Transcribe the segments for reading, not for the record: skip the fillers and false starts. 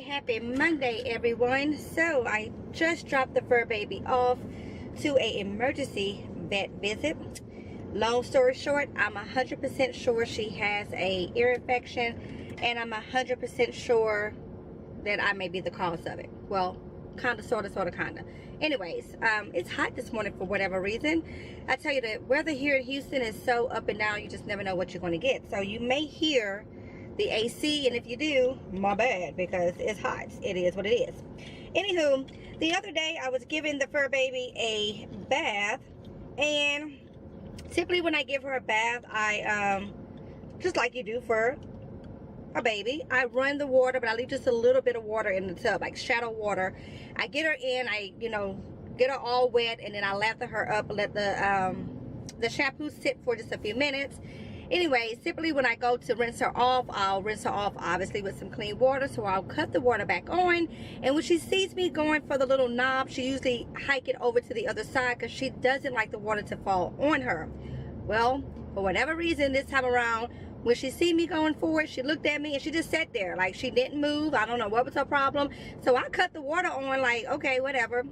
happy Monday, everyone. So I just dropped the fur baby off to a emergency vet visit. Long story short, I'm 100% sure she has a ear infection, and I'm 100% sure that I may be the cause of it. Well, kinda, sorta, kinda. Anyways, it's hot this morning for whatever reason. I tell you, the weather here in Houston is so up and down, you just never know what you're going to get. So you may hear the AC, and if you do, my bad, because it's hot. It is what it is. Anywho, the other day I was giving the fur baby a bath, and typically when I give her a bath, I just like you do for a baby, I run the water, but I leave just a little bit of water in the tub, like shadow water. I get her in, I get her all wet, and then I lather her up, let the shampoo sit for just a few minutes. Anyway, simply when I go to rinse her off, I'll rinse her off obviously with some clean water. So I'll cut the water back on, and when she sees me going for the little knob, she usually hike it over to the other side because she doesn't like the water to fall on her. Well, for whatever reason, this time around, when she see me going forward, she looked at me and she just sat there like she didn't move. I don't know what was her problem. So I cut the water on, like, okay, whatever.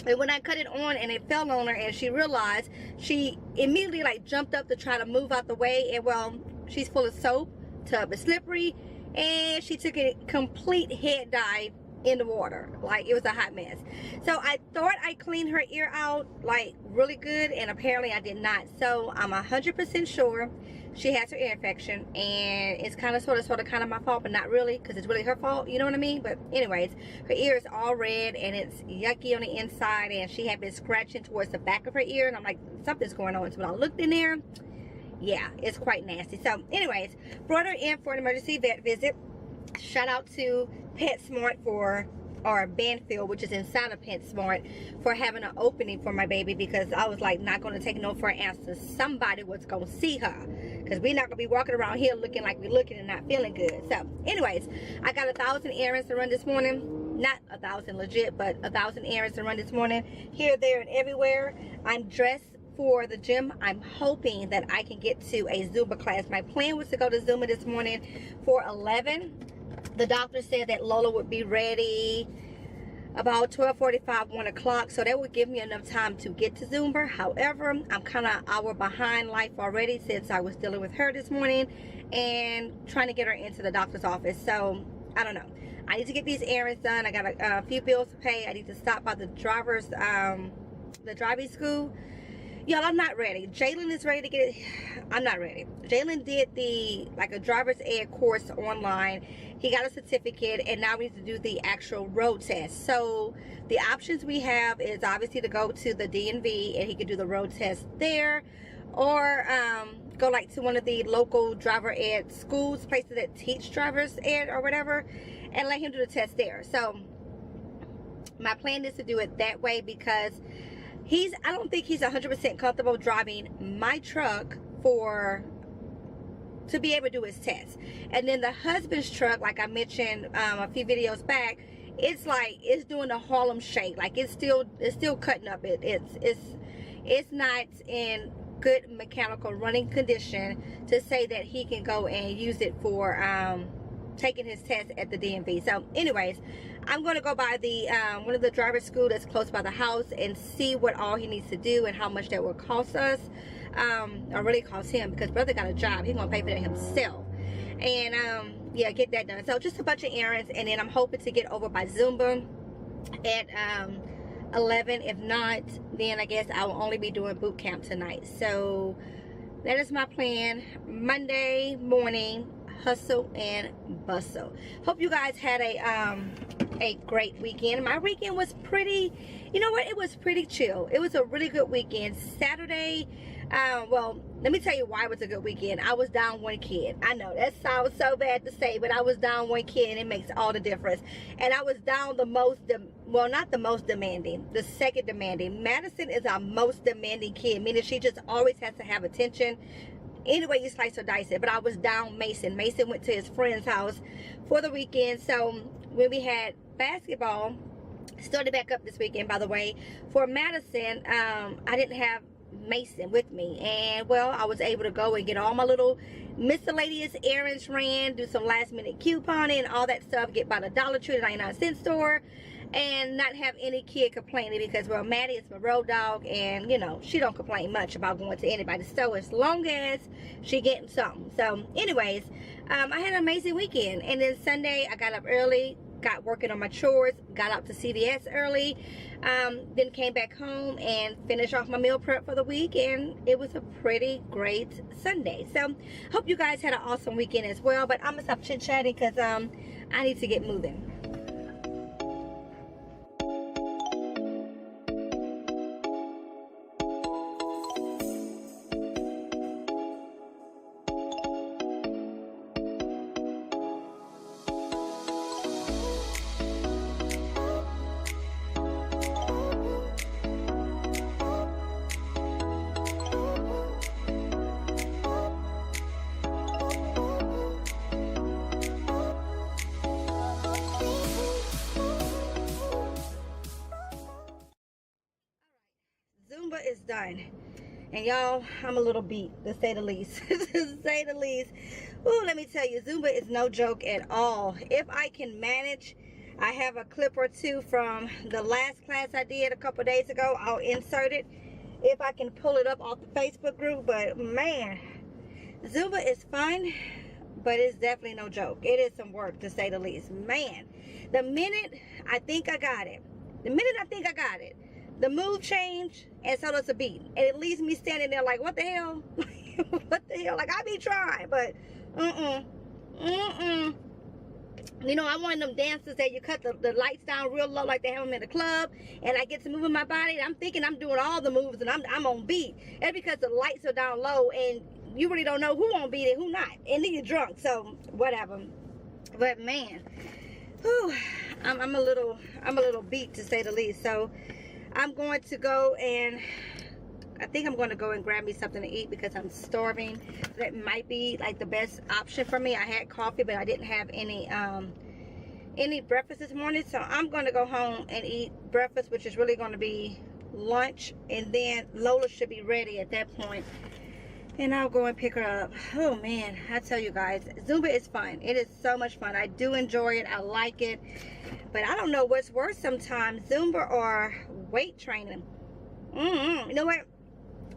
And when I cut it on and it fell on her and she realized, she immediately like jumped up to try to move out the way. And well, she's full of soap, tub is slippery, and she took a complete head dive in the water. Like, it was a hot mess. So I thought I cleaned her ear out like really good, and apparently I did not. So I'm 100% sure she has her ear infection, and it's kind of sort of kind of my fault, but not really, because it's really her fault, you know what I mean? But anyways, her ear is all red and it's yucky on the inside, and she had been scratching towards the back of her ear, and I'm like, something's going on. So when I looked in there, yeah, it's quite nasty. So anyways, brought her in for an emergency vet visit. Shout out to PetSmart or Banfield, which is inside of PetSmart, for having an opening for my baby, because I was like not going to take no for an answer. Somebody was going to see her, because we're not going to be walking around here looking like we're looking and not feeling good. So anyways, I got 1,000 errands to run this morning. Not 1,000 legit, but 1,000 errands to run this morning, here, there, and everywhere. I'm dressed for the gym. I'm hoping that I can get to a Zumba class. My plan was to go to Zumba this morning for 11. The doctor said that Lola would be ready about 12:45, 1 o'clock, so that would give me enough time to get to Zumba. However, I'm kind of an hour behind life already, since I was dealing with her this morning and trying to get her into the doctor's office. So I don't know, I need to get these errands done. I got a few bills to pay. I need to stop by the driving school. Y'all, I'm not ready. Jalen is ready to get it. I'm not ready. Jalen did a driver's ed course online. He got a certificate, and now we need to do the actual road test. So the options we have is obviously to go to the DMV, and he could do the road test there, or go like to one of the local driver ed schools, places that teach driver's ed or whatever, and let him do the test there. So my plan is to do it that way, because I don't think he's 100% comfortable driving my truck to be able to do his test. And then the husband's truck, like I mentioned a few videos back, it's doing the Harlem Shake. Like, it's still cutting up. It's not in good mechanical running condition to say that he can go and use it for taking his test at the DMV. So anyways, I'm going to go by the one of the driver's school that's close by the house and see what all he needs to do and how much that will cost us, or really cost him, because brother got a job. He's going to pay for that himself. And yeah, get that done. So just a bunch of errands, and then I'm hoping to get over by Zumba at 11. If not, then I guess I will only be doing boot camp tonight. So that is my plan. Monday morning, hustle and bustle. Hope you guys had a great weekend. My weekend was pretty, you know what, it was pretty chill. It was a really good weekend. Saturday, well, let me tell you why it was a good weekend. I was down one kid. I know that sounds so bad to say, but I was down one kid, and it makes all the difference. And I was down the most, well, not the most demanding, the second demanding. Madison is our most demanding kid, meaning she just always has to have attention. Anyway you slice or dice it. But I was down Mason. Mason went to his friend's house for the weekend. So when we had basketball, started back up this weekend, by the way, for Madison, I didn't have Mason with me. And well, I was able to go and get all my little miscellaneous errands ran, do some last minute couponing and all that stuff, get by the Dollar Tree, the 99-cent store, and not have any kid complaining, because well, Maddie is my road dog, and you know, she don't complain much about going to anybody's store as long as she getting something. So anyways, I had an amazing weekend. And then Sunday I got up early, got working on my chores, got out to CVS early, then came back home and finished off my meal prep for the week, and it was a pretty great Sunday. So hope you guys had an awesome weekend as well. But I'm gonna stop chit-chatting because I need to get moving. Zumba is done, and y'all, I'm a little beat, to say the least. To say the least. Ooh, let me tell you, Zumba is no joke at all. If I can manage, I have a clip or two from the last class I did a couple days ago. I'll insert it if I can pull it up off the Facebook group. But man, Zumba is fun, but it's definitely no joke. It is some work, to say the least. Man, the minute I think I got it, the move changed, and so does the beat. And it leaves me standing there like, what the hell? What the hell? Like, I be trying, but you know, I'm one of them dancers that you cut the lights down real low like they have them in the club, and I get to moving my body, and I'm thinking I'm doing all the moves, and I'm on beat. That's because the lights are down low, and you really don't know who on beat and who not. And then you're drunk, so whatever. But man, whew, I'm a little beat, to say the least. So I'm going to go and I think I'm going to go and grab me something to eat because I'm starving. That might be like the best option for me. I had coffee, but I didn't have any breakfast this morning. So I'm going to go home and eat breakfast, which is really going to be lunch. And then Lola should be ready at that point, and I'll go and pick her up. Oh man, I tell you guys, Zumba is fun. It is so much fun. I do enjoy it. I like it. But I don't know what's worse sometimes, Zumba or weight training. You know what?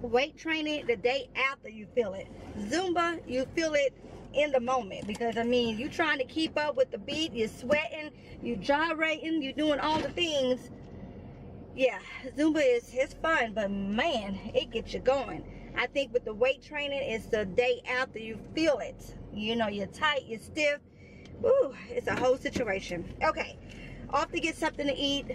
Weight training, the day after you feel it. Zumba, you feel it in the moment. Because, I mean, you trying to keep up with the beat. You're sweating. You gyrating. You're doing all the things. Yeah, Zumba it's fun. But, man, it gets you going. I think with the weight training, it's the day after you feel it. You know, you're tight, you're stiff. Ooh, it's a whole situation. Okay, off to get something to eat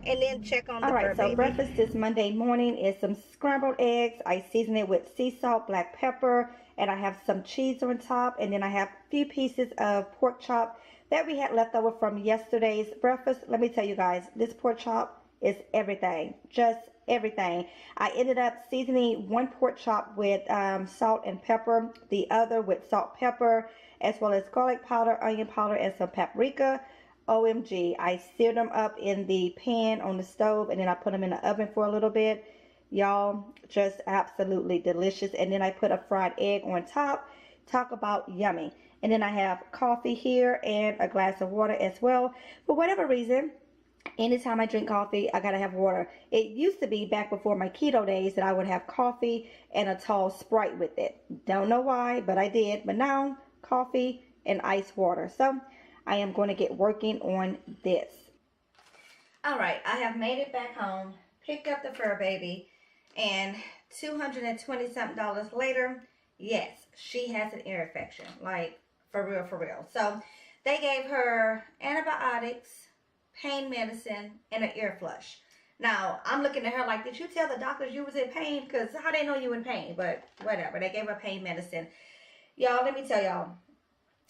and then check on the fur baby. Breakfast this Monday morning is some scrambled eggs. I season it with sea salt, black pepper, and I have some cheese on top. And then I have a few pieces of pork chop that we had left over from yesterday's breakfast. Let me tell you guys, this pork chop is everything, just everything. I ended up seasoning one pork chop with salt and pepper, the other with salt, pepper, as well as garlic powder, onion powder, and some paprika. OMG, I seared them up in the pan on the stove, and then I put them in the oven for a little bit. Y'all, just absolutely delicious. And then I put a fried egg on top. Talk about yummy. And then I have coffee here and a glass of water as well. For whatever reason, anytime I drink coffee, I gotta have water. It used to be back before my keto days that I would have coffee and a tall Sprite with it. Don't know why, but I did. But now, coffee and ice water. So I am going to get working on this. All right, I have made it back home, picked up the fur baby, and $220 something later, yes, she has an ear infection. Like, for real, for real. So they gave her antibiotics, pain medicine, and an ear flush. Now, I'm looking at her like, did you tell the doctors you was in pain? Because how they know you in pain? But whatever, they gave her pain medicine. Y'all, let me tell y'all.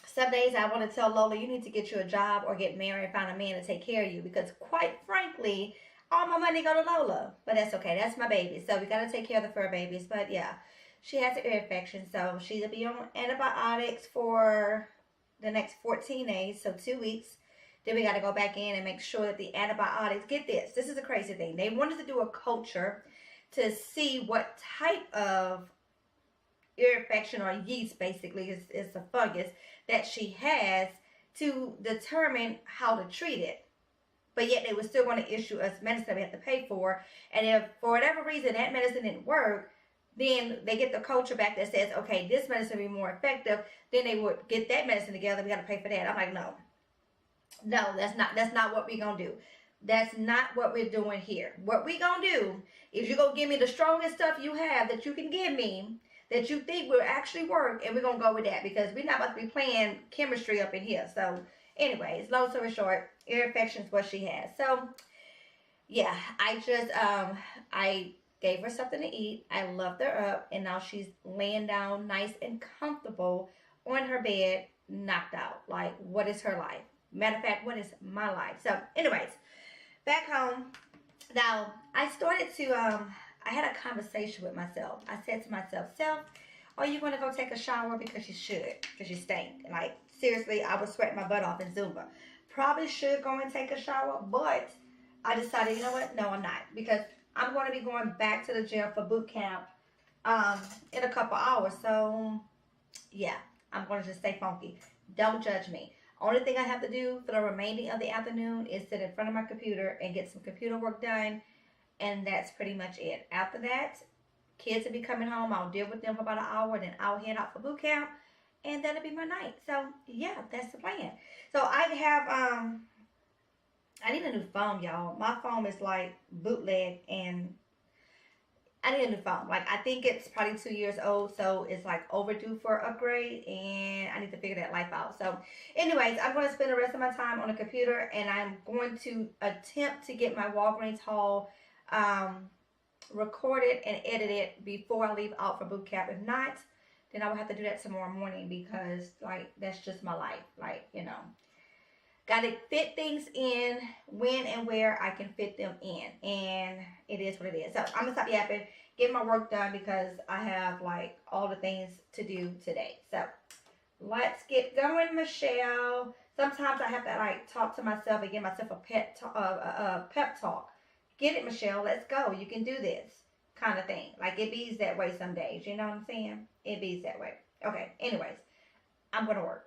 Some days I want to tell Lola, you need to get you a job or get married and find a man to take care of you. Because quite frankly, all my money go to Lola. But that's okay. That's my baby. So we got to take care of the fur babies. But yeah, she has an ear infection. So she'll be on antibiotics for the next 14 days. So 2 weeks. Then we got to go back in and make sure that the antibiotics, get this. This is a crazy thing. They wanted to do a culture to see what type of ear infection or yeast, basically is a fungus that she has, to determine how to treat it. But yet they were still going to issue us medicine we have to pay for. And if for whatever reason that medicine didn't work, then they get the culture back that says, okay, this medicine will be more effective. Then they would get that medicine together. We got to pay for that. I'm like, no, that's not what we're gonna do. That's not what we're doing here. What we gonna do is you're gonna give me the strongest stuff you have that you can give me, that you think will actually work, and we're gonna go with that, because we're not about to be playing chemistry up in here. So anyways, long story short, ear infection is what she has. So yeah, I gave her something to eat. I loved her up, and now she's laying down nice and comfortable on her bed, knocked out. Like, what is her life? Matter of fact, what is my life? So anyways, back home. Now, I started to, I had a conversation with myself. I said to myself, Self, are you going to go take a shower? Because you should, because you stink. Like, seriously, I was sweating my butt off in Zumba. Probably should go and take a shower, but I decided, you know what? No, I'm not. Because I'm going to be going back to the gym for boot camp in a couple hours. So, yeah, I'm going to just stay funky. Don't judge me. Only thing I have to do for the remaining of the afternoon is sit in front of my computer and get some computer work done. And that's pretty much it. After that, kids will be coming home. I'll deal with them for about an hour. Then I'll head out for boot camp. And that'll be my night. So, yeah, that's the plan. So, I have, I need a new phone, y'all. My phone is like bootleg, and I need a new phone. Like, I think it's probably 2 years old, so it's like overdue for an upgrade, and I need to figure that life out. So, anyways, I'm going to spend the rest of my time on the computer, and I'm going to attempt to get my Walgreens haul recorded and edited before I leave out for boot camp. If not, then I will have to do that tomorrow morning, because, like, that's just my life. Like, you know, got to fit things in when and where I can fit them in. And it is what it is. So I'm going to stop yapping, get my work done, because I have like all the things to do today. So let's get going, Michelle. Sometimes I have to like talk to myself and give myself a pep talk. Get it, Michelle. Let's go. You can do this, kind of thing. Like, it bees that way some days. You know what I'm saying? It bees that way. Okay. Anyways, I'm going to work.